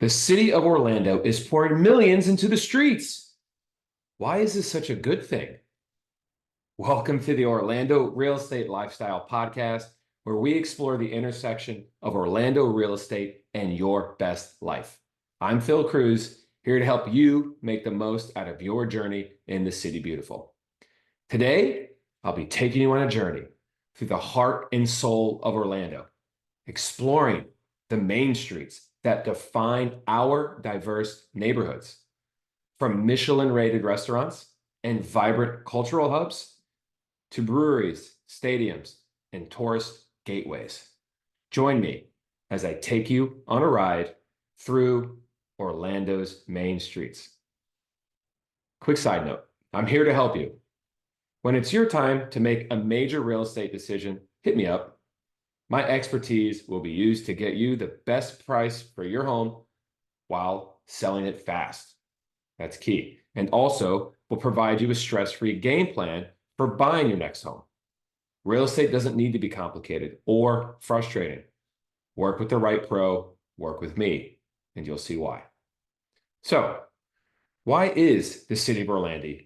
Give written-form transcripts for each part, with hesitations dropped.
The city of Orlando is pouring millions into the streets. Why is this such a good thing? Welcome to the Orlando Real Estate Lifestyle Podcast, where we explore the intersection of Orlando real estate and your best life. I'm Phil Kruse, here to help you make the most out of your journey in the City Beautiful. Today, I'll be taking you on a journey through the heart and soul of Orlando, exploring the main streets that define our diverse neighborhoods. From Michelin-rated restaurants and vibrant cultural hubs to breweries, stadiums, and tourist gateways. Join me as I take you on a ride through Orlando's main streets. Quick side note, I'm here to help you. When it's your time to make a major real estate decision, hit me up. My expertise will be used to get you the best price for your home while selling it fast. That's key. And also, we'll provide you a stress-free game plan for buying your next home. Real estate doesn't need to be complicated or frustrating. Work with the right pro, work with me, and you'll see why. So, why is the city of Orlando,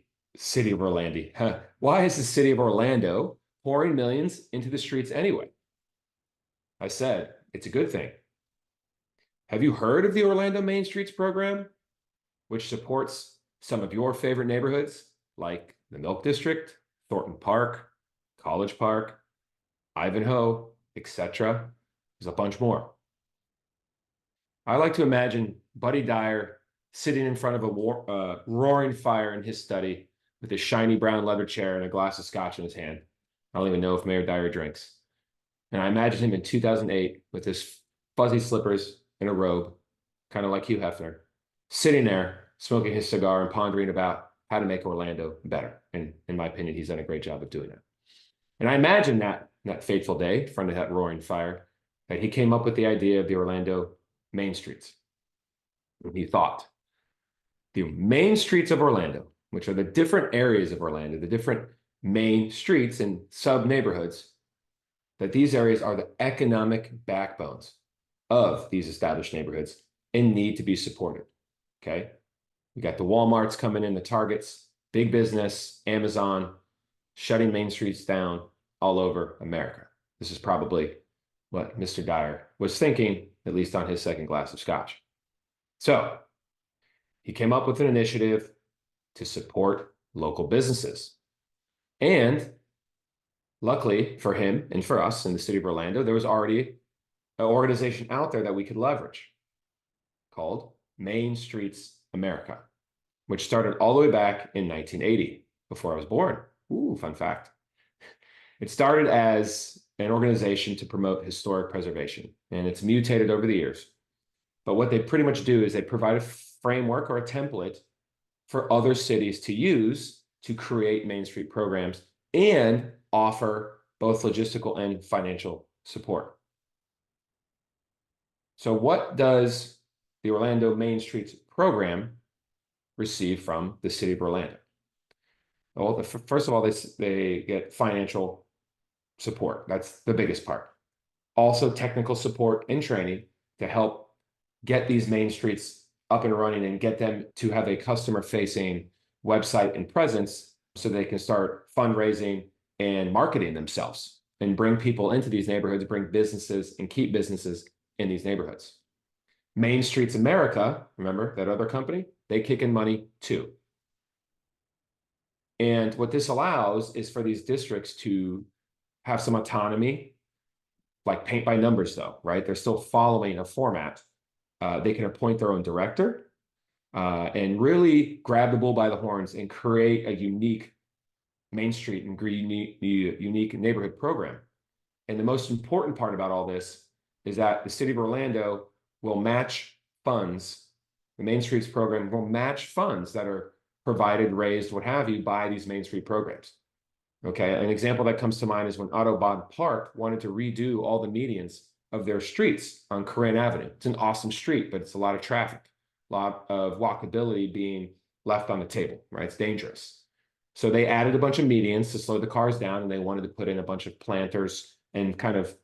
why is the city of Orlando pouring millions into the streets anyway? I said, it's a good thing. Have you heard of the Orlando Main Streets program, which supports some of your favorite neighborhoods like the Milk District, Thornton Park, College Park, Ivanhoe, etc.? There's a bunch more. I like to imagine Buddy Dyer sitting in front of a roaring fire in his study with his shiny brown leather chair and a glass of scotch in his hand. I don't even know if Mayor Dyer drinks. And I imagine him in 2008 with his fuzzy slippers and a robe, kind of like Hugh Hefner, sitting there smoking his cigar and pondering about how to make Orlando better. And in my opinion, he's done a great job of doing that. And I imagine that fateful day in front of that roaring fire, that he came up with the idea of the Orlando main streets. And he thought, the main streets of Orlando, which are the different areas of Orlando, the different main streets and sub-neighborhoods, that these areas are the economic backbones of these established neighborhoods and need to be supported, okay? We got the Walmarts coming in, the Targets, big business, Amazon, shutting main streets down all over America. This is probably what Mr. Dyer was thinking, at least on his second glass of scotch. So he came up with an initiative to support local businesses. And luckily for him and for us in the city of Orlando, there was already an organization out there that we could leverage called Main Streets America, which started all the way back in 1980, before I was born. Ooh, fun fact. It started as an organization to promote historic preservation, and it's mutated over the years. But what they pretty much do is they provide a framework or a template for other cities to use to create Main Street programs and offer both logistical and financial support. So what does the Orlando Main Streets program receive from the city of Orlando? Well, first of all, they get financial support. That's the biggest part. Also, technical support and training to help get these main streets up and running and get them to have a customer-facing website and presence so they can start fundraising and marketing themselves and bring people into these neighborhoods, bring businesses and keep businesses in these neighborhoods. Main Streets America, remember that other company? They kick in money too. And what this allows is for these districts to have some autonomy, like paint by numbers though, right? They're still following a format. They can appoint their own director and really grab the bull by the horns and create a unique Main Street and unique neighborhood program. And the most important part about all this is that the city of Orlando will match funds. The Main Streets program will match funds that are provided, raised, what have you, by these Main Street programs. Okay, an example that comes to mind is when Audubon Park wanted to redo all the medians of their streets on Corinne Avenue. It's an awesome street, but it's a lot of traffic, a lot of walkability being left on the table, right? It's dangerous. So they added a bunch of medians to slow the cars down, and they wanted to put in a bunch of planters and kind of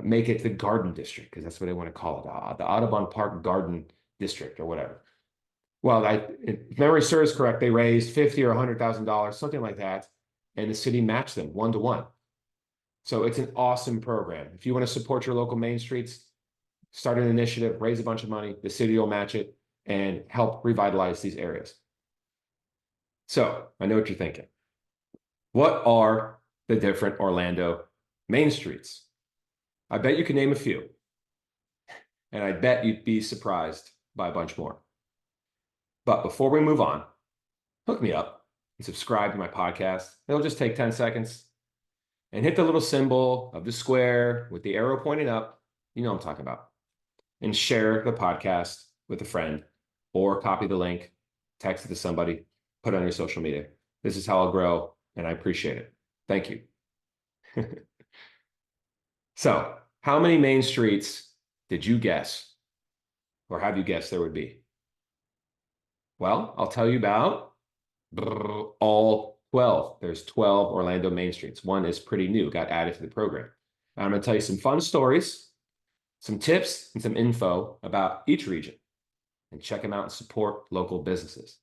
make it the garden district, because that's what they want to call it, the Audubon Park Garden district or whatever. Well, if memory serves correct, they raised $50,000 or $100,000, something like that, and the city matched them 1-to-1. So it's an awesome program. If you want to support your local main streets, start an initiative, raise a bunch of money, the city will match it and help revitalize these areas. So I know what you're thinking. What are the different Orlando main streets? I bet you can name a few. And I bet you'd be surprised by a bunch more. But before we move on, hook me up and subscribe to my podcast. It'll just take 10 seconds. And hit the little symbol of the square with the arrow pointing up. You know what I'm talking about. And share the podcast with a friend or copy the link, text it to somebody, put it on your social media. This is how I'll grow, and I appreciate it. Thank you. So, how many main streets did you guess, or have you guessed there would be? Well, I'll tell you about all 12. There's 12 Orlando main streets. One is pretty new, got added to the program. I'm going to tell you some fun stories, some tips, and some info about each region. And check them out and support local businesses.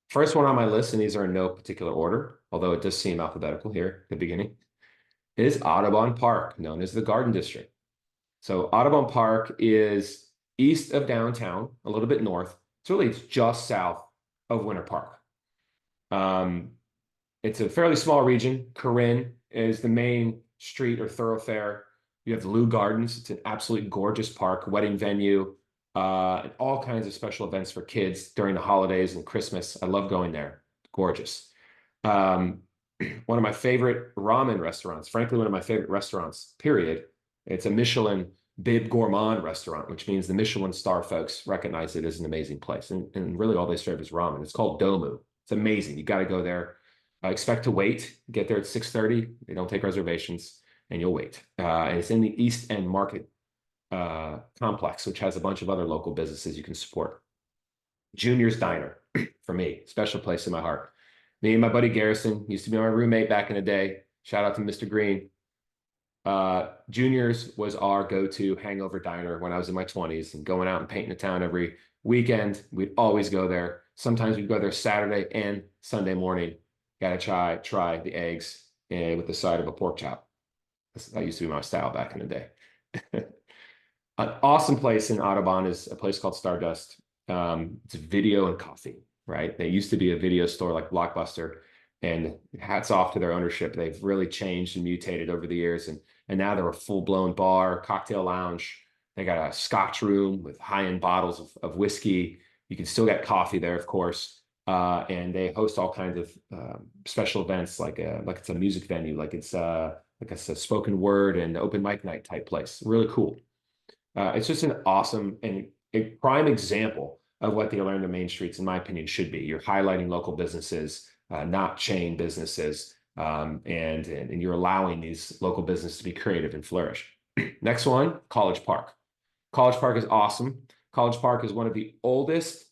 First one on my list, and these are in no particular order, although it does seem alphabetical here at the beginning, is Audubon Park, known as the Garden District. So Audubon Park is east of downtown, a little bit north. It's just south of Winter Park. It's a fairly small region. Corinne is the main street or thoroughfare. You have the Lou Gardens. It's an absolutely gorgeous park, wedding venue, and all kinds of special events for kids during the holidays and Christmas. I love going there. Gorgeous. One of my favorite ramen restaurants, frankly, one of my favorite restaurants, period. It's a Michelin Bib Gourmand restaurant, which means the Michelin star folks recognize it as an amazing place. And really all they serve is ramen. It's called Domu. It's amazing. You got to go there. Expect to wait. Get there at 6:30. They don't take reservations, and you'll wait. And it's in the East End Market complex, which has a bunch of other local businesses you can support. Junior's Diner, for me, special place in my heart. Me and my buddy Garrison used to be my roommate back in the day. Shout out to Mr. Green. Junior's was our go-to hangover diner when I was in my 20s and going out and painting the town every weekend. We'd always go there. Sometimes we'd go there Saturday and Sunday morning. Got to try the eggs with the side of a pork chop. That used to be my style back in the day. An awesome place in Audubon is a place called Stardust. It's video and coffee, right? They used to be a video store like Blockbuster, and hats off to their ownership. They've really changed and mutated over the years, and now they're a full-blown bar, cocktail lounge. They got a Scotch room with high-end bottles of whiskey. You can still get coffee there, of course, and they host all kinds of special events, like it's a music venue, like it's a spoken word and open mic night type place. Really cool. It's just an awesome and a prime example of what the Orlando main streets, in my opinion, should be. You're highlighting local businesses, not chain businesses, and you're allowing these local businesses to be creative and flourish. Next one, College Park. College Park is awesome. College Park is one of the oldest,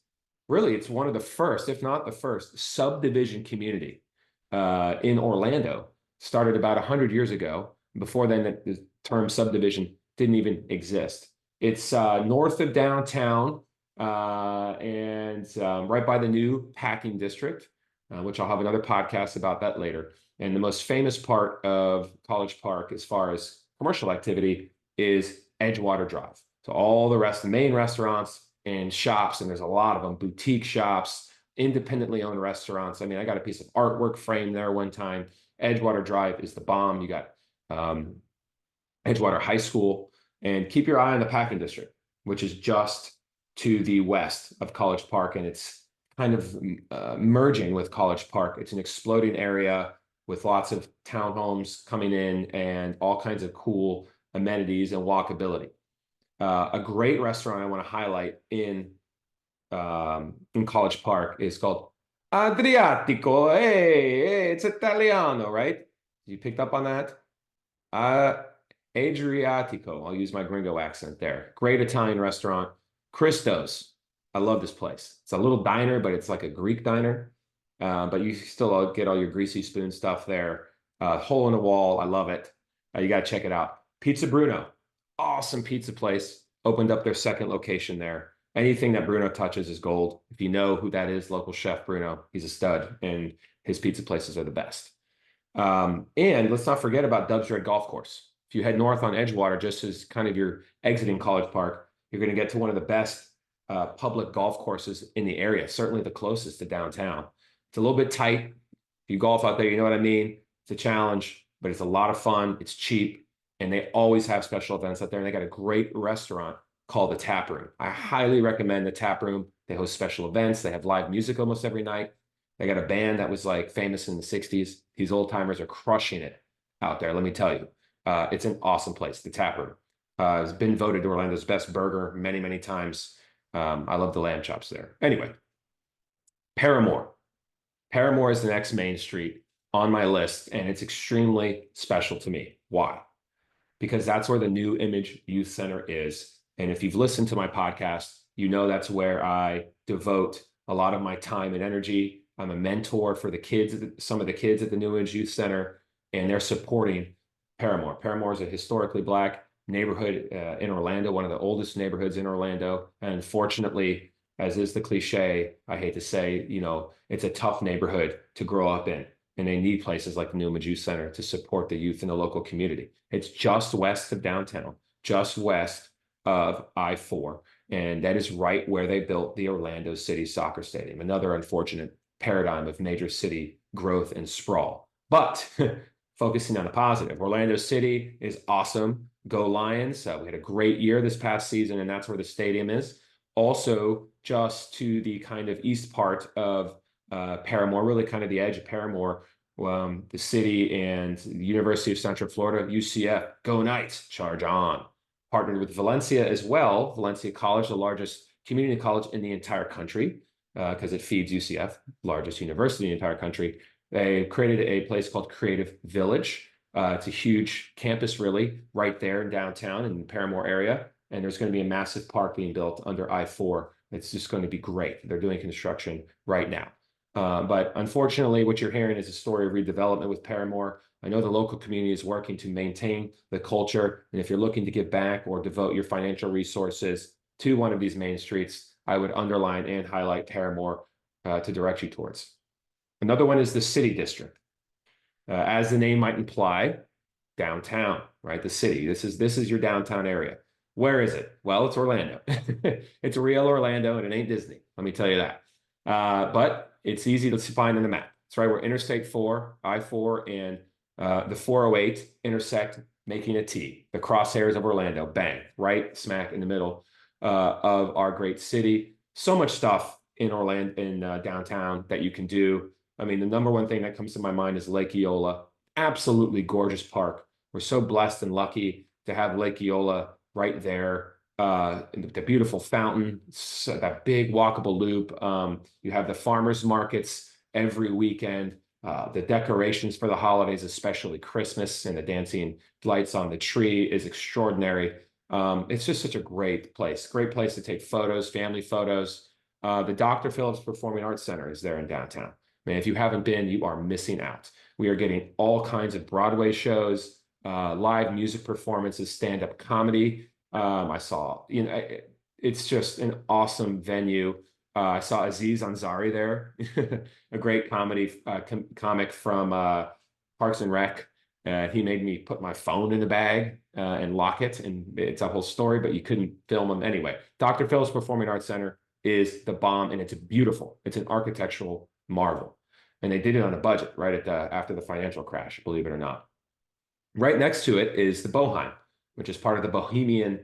really, it's one of the first, if not the first, subdivision community in Orlando. Started about 100 years ago. Before then, the term subdivision didn't even exist. It's north of downtown and right by the new packing district, which I'll have another podcast about that later. And the most famous part of College Park, as far as commercial activity, is Edgewater Drive. So all the rest, the main restaurants and shops, and there's a lot of them, boutique shops, independently owned restaurants. I mean, I got a piece of artwork framed there one time. Edgewater Drive is the bomb. You got Edgewater High School, and keep your eye on the packing district, which is just to the west of College Park, and it's kind of merging with College Park. It's an exploding area with lots of townhomes coming in and all kinds of cool amenities and walkability. A great restaurant I want to highlight in College Park is called Adriatico. Hey, it's Italiano, right? You picked up on that? Adriatico. I'll use my gringo accent there. Great Italian restaurant. Christos. I love this place. It's a little diner, but it's like a Greek diner. But you still get all your greasy spoon stuff there. Hole in the wall. I love it. You got to check it out. Pizza Bruno. Awesome pizza place. Opened up their second location there. Anything that Bruno touches is gold. If you know who that is, local chef Bruno, he's a stud, and his pizza places are the best. And let's not forget about Dubs Red Golf Course. If you head north on Edgewater, just as kind of you're exiting College Park, you're going to get to one of the best public golf courses in the area, certainly the closest to downtown. It's a little bit tight. If you golf out there, you know what I mean. It's a challenge, but it's a lot of fun. It's cheap, and they always have special events out there. And they got a great restaurant called the Tap Room. I highly recommend the Tap Room. They host special events. They have live music almost every night. They got a band that was like famous in the 60s. These old timers are crushing it out there. Let me tell you, it's an awesome place. The Tap Room has been voted Orlando's best burger many, many times. I love the lamb chops there. Anyway, Parramore. Parramore is the next main street on my list, and it's extremely special to me. Why? Because that's where the New Image Youth Center is. And if you've listened to my podcast, you know that's where I devote a lot of my time and energy. I'm a mentor for the kids, some of the kids at the New Image Youth Center, and they're supporting Parramore. Parramore is a historically Black neighborhood in Orlando, one of the oldest neighborhoods in Orlando. And unfortunately, as is the cliche, I hate to say, you know, it's a tough neighborhood to grow up in. And they need places like the New Image Youth Center to support the youth in the local community. It's just west of downtown, just west of I-4. And that is right where they built the Orlando City Soccer Stadium, another unfortunate paradigm of major city growth and sprawl. But focusing on the positive, Orlando City is awesome. Go Lions. We had a great year this past season, and that's where the stadium is. Also, just to the kind of east part of Parramore, really kind of the edge of Parramore, the city and the University of Central Florida, UCF, go Knights, charge on. Partnered with Valencia as well, Valencia College, the largest community college in the entire country, because it feeds UCF, largest university in the entire country. They created a place called Creative Village. It's a huge campus, really, right there in downtown in the Parramore area. And there's going to be a massive park being built under I-4. It's just going to be great. They're doing construction right now. But unfortunately, what you're hearing is a story of redevelopment with Parramore. I know the local community is working to maintain the culture. And if you're looking to give back or devote your financial resources to one of these main streets, I would underline and highlight Parramore to direct you towards. Another one is the City District. As the name might imply, downtown, right? The city. This is your downtown area. Where is it? Well, it's Orlando. It's real Orlando, and it ain't Disney. Let me tell you that. But it's easy to find on the map. It's right where Interstate 4, I-4, and the 408 intersect, making a T. The crosshairs of Orlando, bang, right smack in the middle of our great city. So much stuff in Orlando, in downtown that you can do. I mean, the number one thing that comes to my mind is Lake Eola. Absolutely gorgeous park. We're so blessed and lucky to have Lake Eola right there. The beautiful fountain, that big walkable loop. You have the farmers markets every weekend. The decorations for the holidays, especially Christmas, and the dancing lights on the tree is extraordinary. It's just such a great place to take photos, family photos. The Dr. Phillips Performing Arts Center is there in downtown. Man, if you haven't been, you are missing out. We are getting all kinds of Broadway shows, live music performances, stand-up comedy. I saw, you know, it's just an awesome venue. I saw Aziz Ansari there, a great comedy comic from Parks and Rec. He made me put my phone in the bag and lock it, and it's a whole story, but you couldn't film him anyway. Dr. Phillips Performing Arts Center is the bomb, and it's beautiful. It's an architectural marvel. And they did it on a budget right after the financial crash, believe it or not. Right next to it is the Boheim, which is part of the Bohemian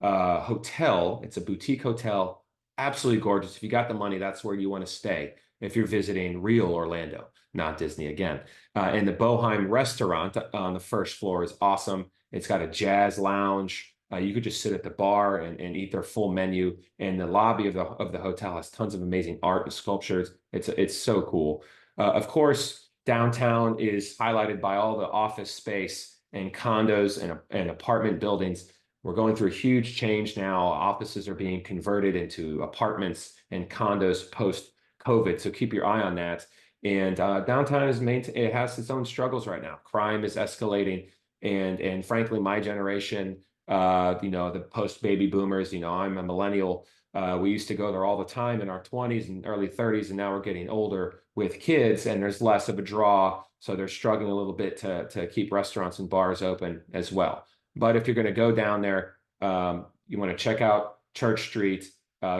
Hotel. It's a boutique hotel, absolutely gorgeous. If you got the money, that's where you want to stay if you're visiting real Orlando, not Disney again. And the Boheim restaurant on the first floor is awesome. It's got a jazz lounge. You could just sit at the bar and eat their full menu. And the lobby of the hotel has tons of amazing art and sculptures. It's so cool. Of course, downtown is highlighted by all the office space and condos and apartment buildings. We're going through a huge change now. Offices are being converted into apartments and condos post-COVID. So keep your eye on that. And downtown it has its own struggles right now. Crime is escalating. And frankly, my generation, the post-baby boomers, I'm a millennial. We used to go there all the time in our 20s and early 30s, and now we're getting older with kids, and there's less of a draw. So they're struggling a little bit to keep restaurants and bars open as well. But if you're going to go down there, you want to check out Church Street.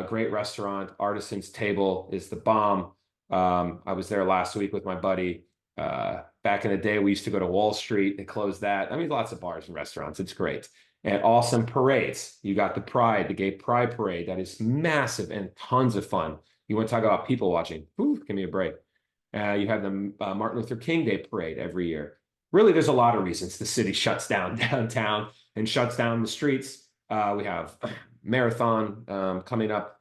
Great restaurant. Artisan's Table is the bomb. I was there last week with my buddy. Back in the day, we used to go to Wall Street. They closed that. I mean, lots of bars and restaurants. It's great. And awesome parades. You got the Gay Pride Parade. That is massive and tons of fun. You want to talk about people watching? Ooh, give me a break. You have the Martin Luther King Day Parade every year. Really, there's a lot of reasons the city shuts down downtown and shuts down the streets. We have marathon coming up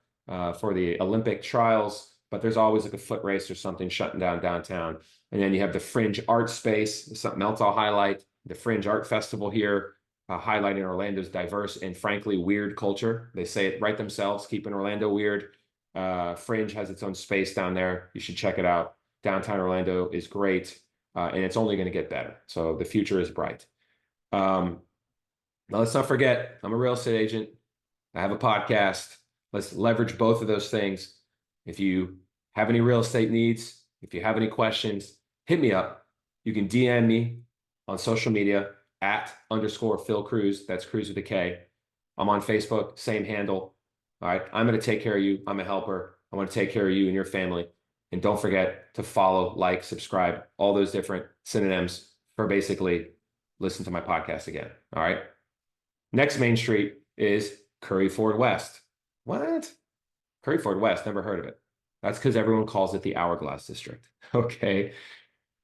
for the Olympic trials, but there's always like a foot race or something shutting down downtown. And then you have the Fringe Art Space, something else I'll highlight, the Fringe Art Festival here, highlighting Orlando's diverse and frankly weird culture. They say it right themselves, keeping Orlando weird. Fringe has its own space down there. You should check it out. Downtown Orlando is great, and it's only going to get better. So the future is bright. Now, let's not forget, I'm a real estate agent. I have a podcast. Let's leverage both of those things. If you have any real estate needs, if you have any questions, hit me up. You can DM me on social media @_Phil Kruse. That's Kruse with a K. I'm on Facebook, same handle. All right. I'm going to take care of you. I'm a helper. I want to take care of you and your family. And don't forget to follow, like, subscribe, all those different synonyms for basically listen to my podcast again. All right. Next main street is Curry Ford West. What? Curry Ford West, never heard of it. That's because everyone calls it the Hourglass District. Okay.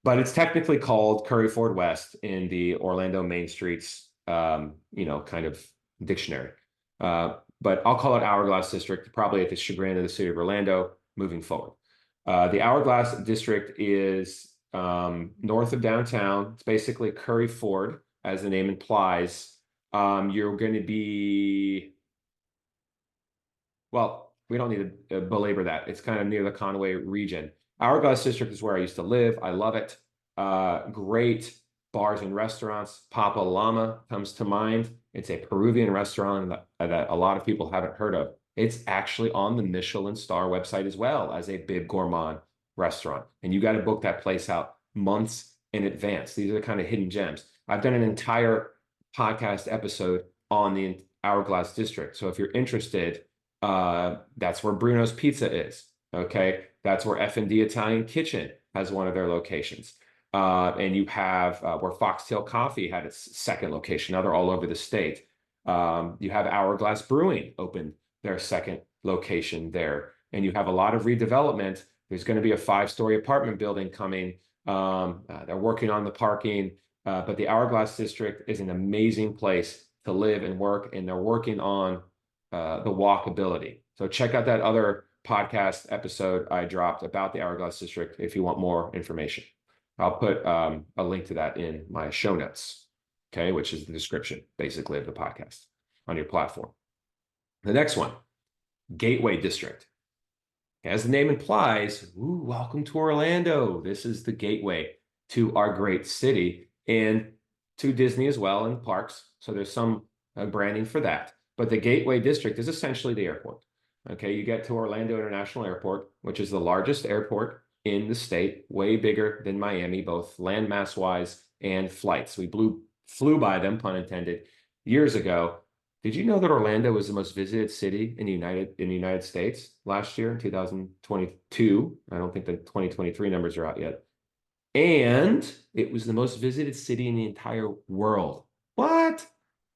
But it's technically called Curry Ford West in the Orlando Main Streets, kind of dictionary. But I'll call it Hourglass District, probably at the chagrin of the city of Orlando moving forward. The Hourglass District is north of downtown. It's basically Curry Ford, as the name implies. You're going to be, well, we don't need to belabor that. It's kind of near the Conway region. Hourglass District is where I used to live. I love it. Great bars and restaurants. Papa Llama comes to mind. It's a Peruvian restaurant that a lot of people haven't heard of. It's actually on the Michelin star website as well as a Bib Gourmand restaurant. And you got to book that place out months in advance. These are the kind of hidden gems. I've done an entire podcast episode on the Hourglass District. So if you're interested, that's where Bruno's Pizza is. Okay. That's where F&D Italian Kitchen has one of their locations. And you have where Foxtail Coffee had its second location. Now they're all over the state. You have Hourglass Brewing opened their second location there. And you have a lot of redevelopment. There's going to be a 5-story apartment building coming. They're working on the parking. But the Hourglass District is an amazing place to live and work. And they're working on the walkability. So check out that other podcast episode I dropped about the Hourglass District if you want more information. I'll put a link to that in my show notes, okay, which is the description, basically, of the podcast on your platform. The next one, Gateway District. As the name implies, welcome to Orlando. This is the gateway to our great city and to Disney as well and parks. So there's some branding for that. But the Gateway District is essentially the airport. Okay, you get to Orlando International Airport, which is the largest airport in the state, way bigger than Miami, both landmass wise and flights. We flew by them, pun intended, years ago. Did you know that Orlando was the most visited city in the United States last year in 2022? I don't think the 2023 numbers are out yet. And it was the most visited city in the entire world. What?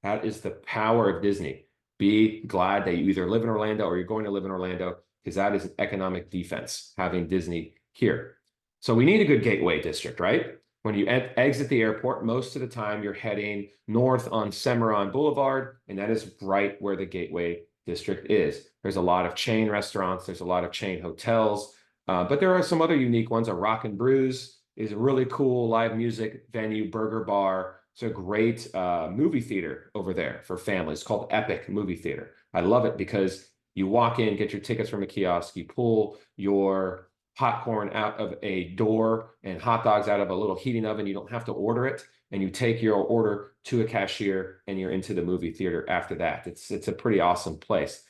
That is the power of Disney. Be glad that you either live in Orlando or you're going to live in Orlando, because that is an economic defense, having Disney here. So we need a good gateway district, right? When you exit the airport, most of the time you're heading north on Cimarron Boulevard, and that is right where the Gateway District is. There's a lot of chain restaurants. There's a lot of chain hotels, but there are some other unique ones. A Rock and Brews is a really cool live music venue, burger bar. It's a great movie theater over there for families called Epic Movie Theater. I love it because you walk in, get your tickets from a kiosk, you pull your popcorn out of a door and hot dogs out of a little heating oven. You don't have to order it, and you take your order to a cashier and you're into the movie theater after that. It's a pretty awesome place.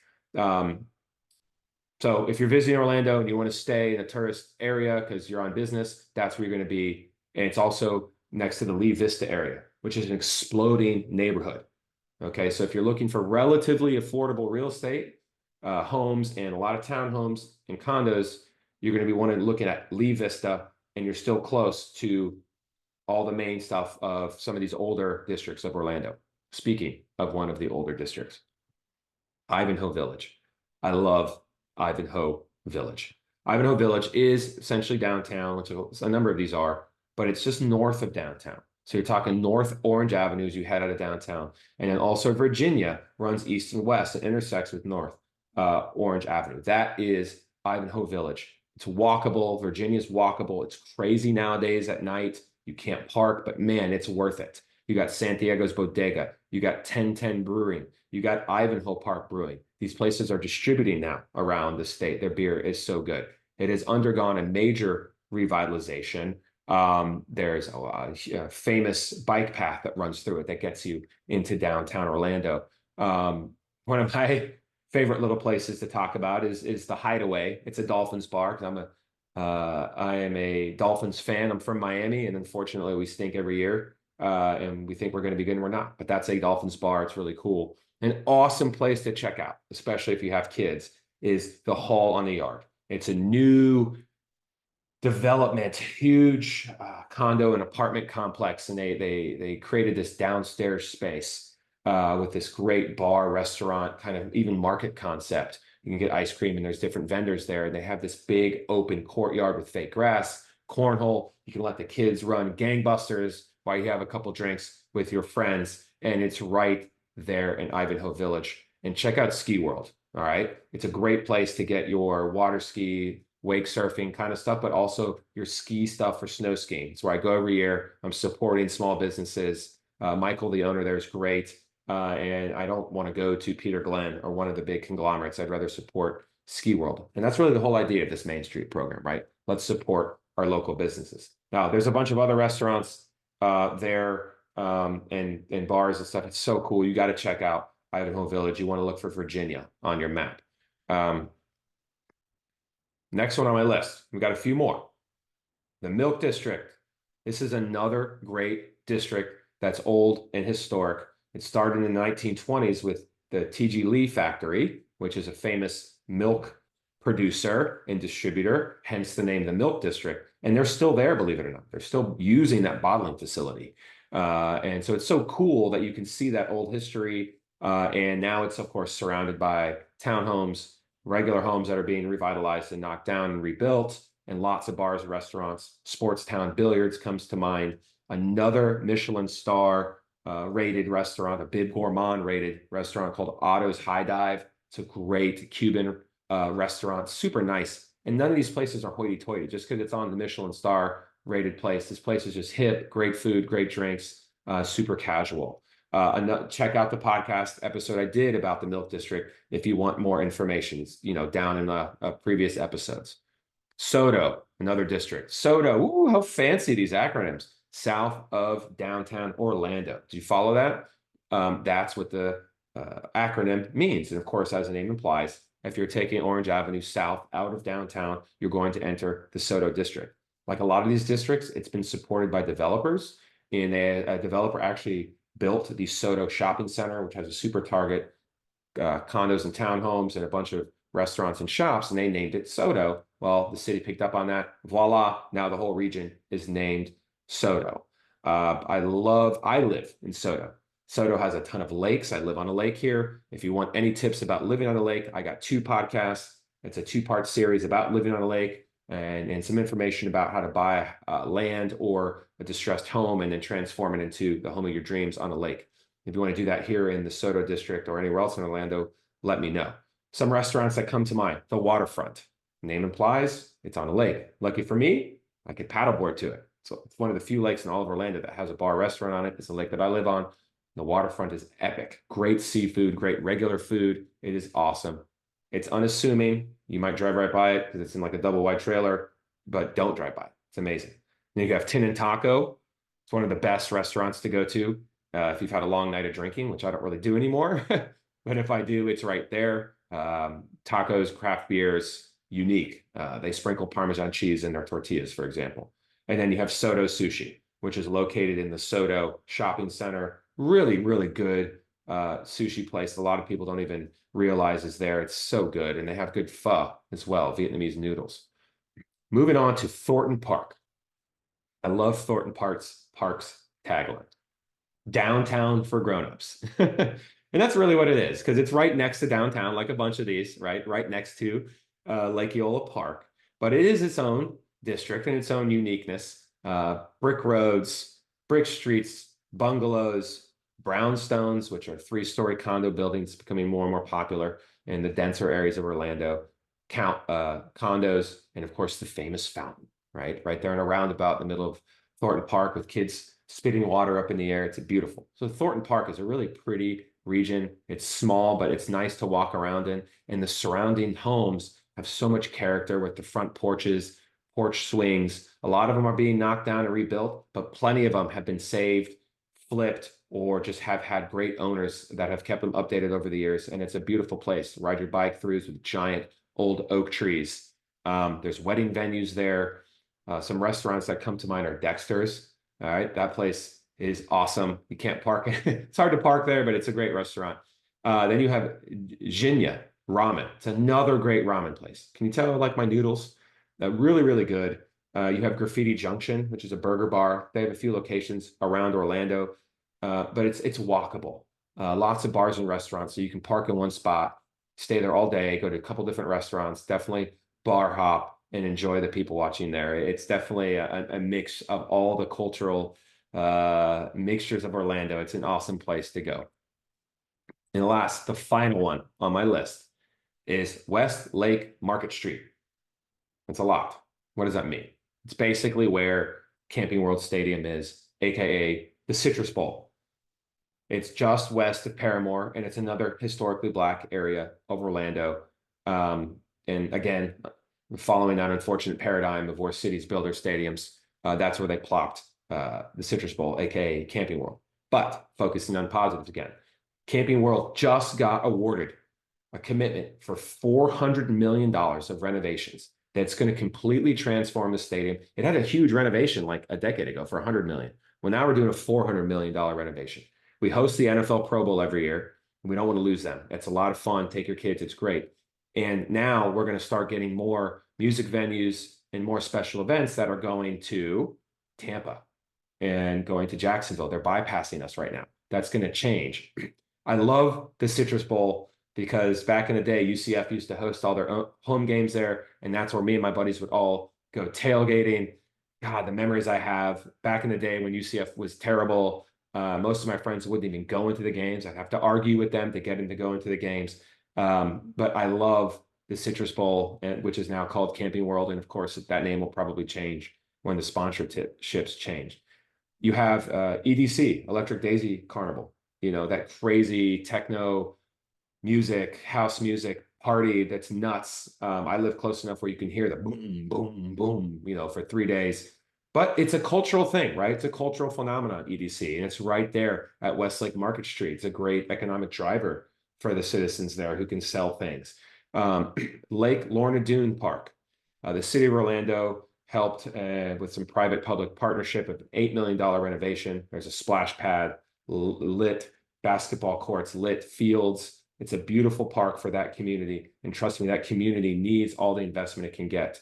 So if you're visiting Orlando and you want to stay in a tourist area because you're on business, that's where you're going to be. And it's also next to the Vista area, which is an exploding neighborhood. Okay, so if you're looking for relatively affordable real estate, homes and a lot of townhomes and condos, you're going to be looking at Vista, and you're still close to all the main stuff of some of these older districts of Orlando. Speaking of one of the older districts, Ivanhoe Village. I love Ivanhoe Village. Ivanhoe Village is essentially downtown, which a number of these are, but it's just north of downtown. So you're talking North Orange Avenue as you head out of downtown. And then also Virginia runs east and west and intersects with North Orange Avenue. That is Ivanhoe Village. It's walkable. Virginia's walkable. It's crazy nowadays at night. You can't park, but man, it's worth it. You got Santiago's Bodega. You got 1010 Brewing. You got Ivanhoe Park Brewing. These places are distributing now around the state. Their beer is so good. It has undergone a major revitalization. There's a famous bike path that runs through it that gets you into downtown Orlando. One of my favorite little places to talk about is the Hideaway. It's a Dolphins bar because I am a Dolphins fan. I'm from Miami, and unfortunately we stink every year. And we think we're going to be good and we're not. But that's a Dolphins bar. It's really cool. An awesome place to check out, especially if you have kids, is the Hall on the Yard. It's a new development, huge condo and apartment complex, and they created this downstairs space with this great bar, restaurant, kind of even market concept. You can get ice cream, and there's different vendors there, and they have this big open courtyard with fake grass, cornhole. You can let the kids run gangbusters while you have a couple drinks with your friends, and it's right there in Ivanhoe Village. And check out Ski World. All right, it's a great place to get your water ski, wake surfing kind of stuff, but also your ski stuff for snow skiing. It's where I go every year. I'm supporting small businesses. Michael, the owner there, is great. And I don't want to go to Peter Glenn or one of the big conglomerates. I'd rather support Ski World. And that's really the whole idea of this Main Street program, right? Let's support our local businesses. Now, there's a bunch of other restaurants there and bars and stuff. It's so cool. You got to check out Ivanhoe Village. You want to look for Virginia on your map. Next one on my list, we got a few more. The Milk District. This is another great district that's old and historic. It started in the 1920s with the T.G. Lee factory, which is a famous milk producer and distributor, hence the name the Milk District. And they're still there, believe it or not. They're still using that bottling facility. And so it's so cool that you can see that old history. And now it's, of course, surrounded by townhomes, regular homes that are being revitalized and knocked down and rebuilt, and lots of bars and restaurants. Sportstown Billiards comes to mind. Another Michelin star rated restaurant, a Bib Gourmand rated restaurant called Otto's High Dive. It's a great Cuban restaurant, super nice. And none of these places are hoity-toity. Just because it's on the Michelin star rated place, this place is just hip, great food, great drinks, super casual. Check out the podcast episode I did about the Milk District if you want more information. It's, down in the previous episodes. SoDo, another district. SoDo, ooh, how fancy these acronyms. South of downtown Orlando. Do you follow that? That's what the acronym means. And of course, as the name implies, if you're taking Orange Avenue south out of downtown, you're going to enter the SoDo district. Like a lot of these districts, it's been supported by developers. And a developer actually built the SoDo Shopping Center, which has a super target condos and townhomes and a bunch of restaurants and shops, and they named it SoDo. Well, the city picked up on that. Voila, now the whole region is named SoDo. I live in SoDo. SoDo has a ton of lakes. I live on a lake here. If you want any tips about living on a lake, I got 2 podcasts. It's a 2-part series about living on a lake and some information about how to buy land or a distressed home and then transform it into the home of your dreams on a lake. If you want to do that here in the SoDo district or anywhere else in Orlando, let me know. Some restaurants that come to mind, the Waterfront. Name implies it's on a lake. Lucky for me, I could paddleboard to it. So it's one of the few lakes in all of Orlando that has a bar restaurant on it. It's a lake that I live on. The Waterfront is epic. Great seafood, great regular food. It is awesome. It's unassuming. You might drive right by it because it's in like a double wide trailer, but don't drive by it. It's amazing. Then you have Tin and Taco. It's one of the best restaurants to go to if you've had a long night of drinking, which I don't really do anymore. But if I do, it's right there. Tacos, craft beers, unique. They sprinkle Parmesan cheese in their tortillas, for example. And then you have SoDo Sushi, which is located in the SoDo shopping center. Really, really good sushi place. A lot of people don't even realize is there. It's so good. And they have good pho as well, Vietnamese noodles. Moving on to Thornton Park. I love Thornton Park's tagline, downtown for grown-ups. And that's really what it is, because it's right next to downtown, like a bunch of these, right next to Lake Eola Park. But it is its own district and its own uniqueness. Brick roads, brick streets, bungalows, brownstones, which are three-story condo buildings becoming more and more popular in the denser areas of Orlando, condos, and of course the famous fountain, right there in a roundabout in the middle of Thornton Park with kids spitting water up in the air. It's beautiful. So Thornton Park is a really pretty region. It's small, but it's nice to walk around in. And the surrounding homes have so much character with the front porches, porch swings. A lot of them are being knocked down and rebuilt, but plenty of them have been saved, flipped, or just have had great owners that have kept them updated over the years. And it's a beautiful place. Ride your bike throughs with giant old oak trees. There's wedding venues there. Some restaurants that come to mind are Dexter's. All right, that place is awesome. You can't park. It's hard to park there, but it's a great restaurant. Then you have Jinya Ramen. It's another great ramen place. Can you tell I like my noodles? Really, really good. You have Graffiti Junction, which is a burger bar. They have a few locations around Orlando, but it's walkable. Lots of bars and restaurants, so you can park in one spot, stay there all day, go to a couple different restaurants, definitely bar hop, and enjoy the people watching there. It's definitely a mix of all the cultural mixtures of Orlando. It's an awesome place to go. And last, the final one on my list is West Lake Market Street. It's a lot. What does that mean? It's basically where Camping World Stadium is, aka the Citrus Bowl. It's just west of Parramore, and it's another historically Black area of Orlando. And again, following that unfortunate paradigm of where cities build their stadiums, that's where they plopped the Citrus Bowl, aka Camping World. But focusing on positives again, Camping World just got awarded a commitment for $400 million of renovations that's going to completely transform the stadium. It had a huge renovation like a decade ago for $100 million. Well, now we're doing a $400 million renovation. We host the NFL Pro Bowl every year. We don't want to lose them. It's a lot of fun. Take your kids. It's great. And now we're going to start getting more music venues and more special events that are going to Tampa and going to Jacksonville. They're bypassing us right now. That's going to change. I love the Citrus Bowl because back in the day, UCF used to host all their home games there. And that's where me and my buddies would all go tailgating. God, the memories I have back in the day when UCF was terrible. Most of my friends wouldn't even go into the games. I'd have to argue with them to get them to go into the games. But I love the Citrus Bowl, which is now called Camping World. And of course, that name will probably change when the sponsorships change. You have EDC, Electric Daisy Carnival, that crazy techno music, house music party that's nuts. I live close enough where you can hear the boom, boom, boom, for 3 days. But it's a cultural thing, right? It's a cultural phenomenon, EDC, and it's right there at Westlake Market Street. It's a great economic driver for the citizens there who can sell things. Lake Lorna Doone Park. The city of Orlando helped with some private-public partnership of $8 million renovation. There's a splash pad, lit basketball courts, lit fields. It's a beautiful park for that community. And trust me, that community needs all the investment it can get.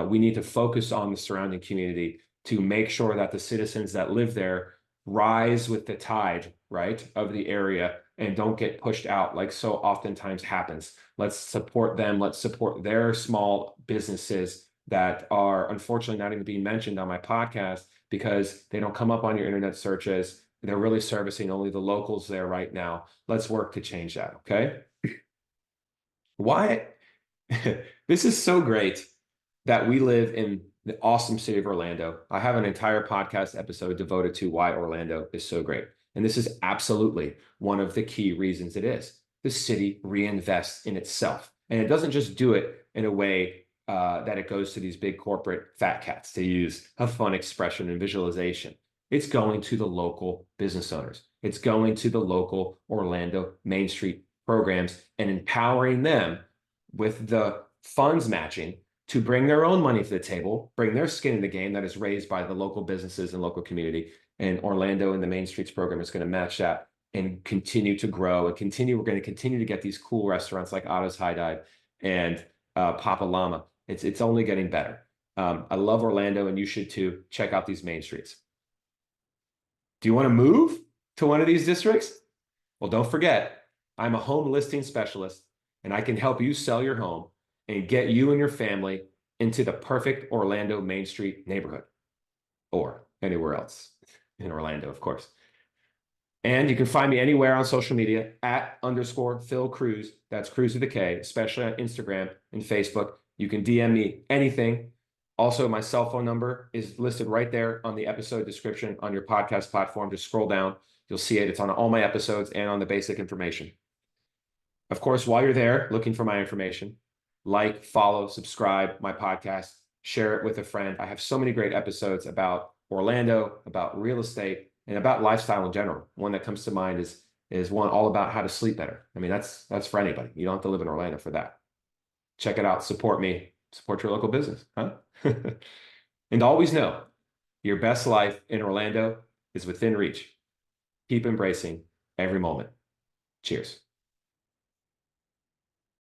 We need to focus on the surrounding community to make sure that the citizens that live there rise with the tide, right, of the area and don't get pushed out like so oftentimes happens. Let's support them. Let's support their small businesses that are unfortunately not even being mentioned on my podcast because they don't come up on your internet searches. They're really servicing only the locals there right now. Let's work to change that, okay? Why? This is so great that we live in the awesome city of Orlando. I have an entire podcast episode devoted to why Orlando is so great. And this is absolutely one of the key reasons it is. The city reinvests in itself. And it doesn't just do it in a way that it goes to these big corporate fat cats, to use a fun expression and visualization. It's going to the local business owners. It's going to the local Orlando Main Street programs and empowering them with the funds matching to bring their own money to the table, bring their skin in the game that is raised by the local businesses and local community. And Orlando and the Main Streets program is going to match that and continue to grow and continue. We're going to continue to get these cool restaurants like Otto's High Dive and Papa Llama. It's only getting better. I love Orlando, and you should too. Check out these main streets. Do you want to move to one of these districts? Well, don't forget, I'm a home listing specialist, and I can help you sell your home and get you and your family into the perfect Orlando Main Street neighborhood, or anywhere else in Orlando, of course. And you can find me anywhere on social media @_Phil Kruse. That's Kruse with a K, especially on Instagram and Facebook. You can DM me anything. Also, my cell phone number is listed right there on the episode description on your podcast platform. Just scroll down. You'll see it. It's on all my episodes and on the basic information. Of course, while you're there looking for my information, like, follow, subscribe my podcast, share it with a friend. I have so many great episodes about Orlando, about real estate, and about lifestyle in general. One that comes to mind is one all about how to sleep better. I mean, that's for anybody. You don't have to live in Orlando for that. Check it out. Support me. Support your local business, huh? And always know your best life in Orlando is within reach. Keep embracing every moment. Cheers.